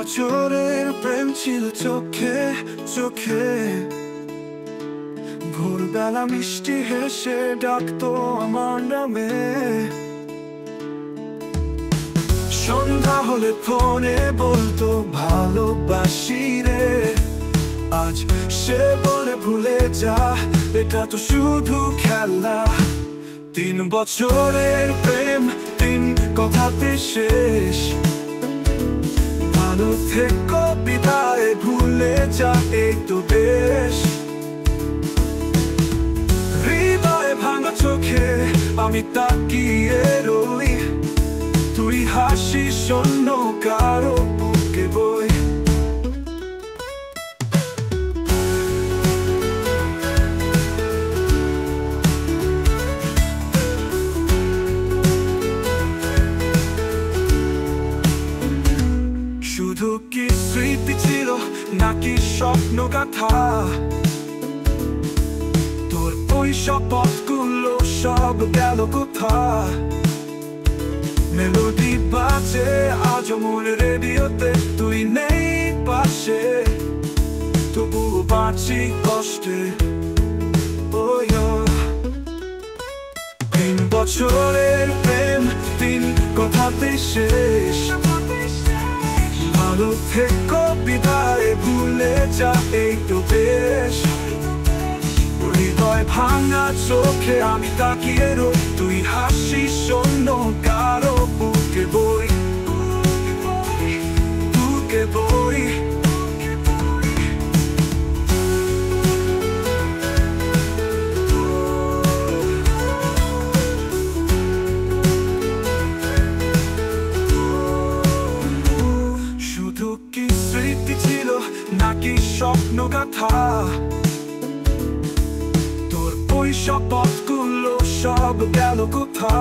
বছরের প্রেম ছিল চোখে চোখে, ভোরবেলা মিষ্টি হেসে ডাকতো আমার নামে। সন্ধ্যা হলে ফোনে বলতো ভালোবাসি রে। আজ সে বলে ভুলে যা, এটা তো শুধু খেলা। 3 বছরের প্রেম 3 কথাতে শেষ। ভালো থেকো বিদায়, ভুলে যা এই তো বেশ। হৃদয়ে ভাঙা চোখে আমি তাকিয়ে রই, তুই হাসিস অন্য কারো বুকে বই। শুধু কি স্মৃতি ছিল নাকি স্বপ্ন গাথা? তোর ওই শপথগুলো সব গেল কোথা? মেলোডি বাজে আজও মোর রেডিওতে, তুই নেই পাশে, তবুও বাঁচি কষ্টে। 3 বছরের প্রেম 3 কথাতে শেষ। ভালো থেকো বিদায়, ভুলে যা এই তো বেশ। হৃদয় ভাঙা চোখে আমি তাকিয়ে রই, তুই হাসিস অন্য কারো বুকে বই, বুকে বই। শুধু কি স্মৃতি ছিল নাকি স্বপ্ন গাথা? তোর ওই শপথগুলো সব গেল কোথা?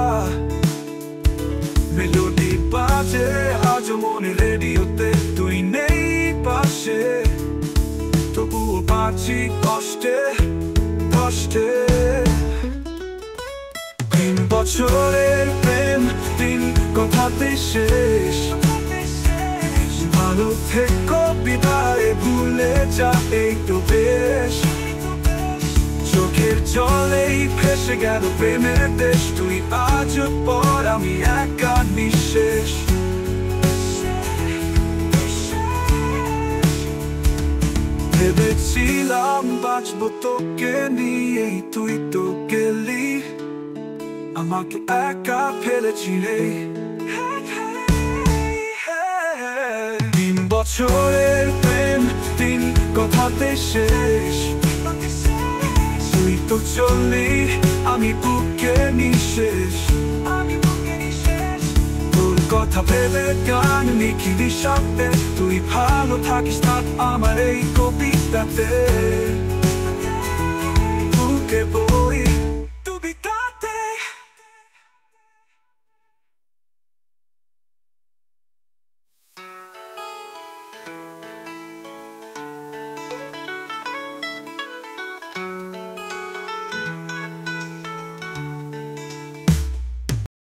মেলোডি বাজে আজও মনে রেডিওতে, তুই নেই পাশে, তবুও বাঁচি কষ্টে কষ্টে। 3 বছরের প্রেম 3 কথাতে শেষ। ভালো থেকো বিদায়, ভুলে যা এই তো বেশ। চোখের জলেই ভেসে গেল প্রেমের দেশ, তুই আজ পর আমি একা নিঃশেষ। ভেবেছিলাম বাঁচবো তোকে নিয়েই, তুই তো গেলি, আমাকে একা ফেলেছি রে। 3 বছরের প্রেম 3 কথাতে শেষ। তুই তো চললি, আমি বুকে নিঃশেষ। তোর কথা ভেবে গান লিখি নিঃশব্দে, তুই ভালো থাকিস থাক আমার এই কবিতাতে, বুকে বই।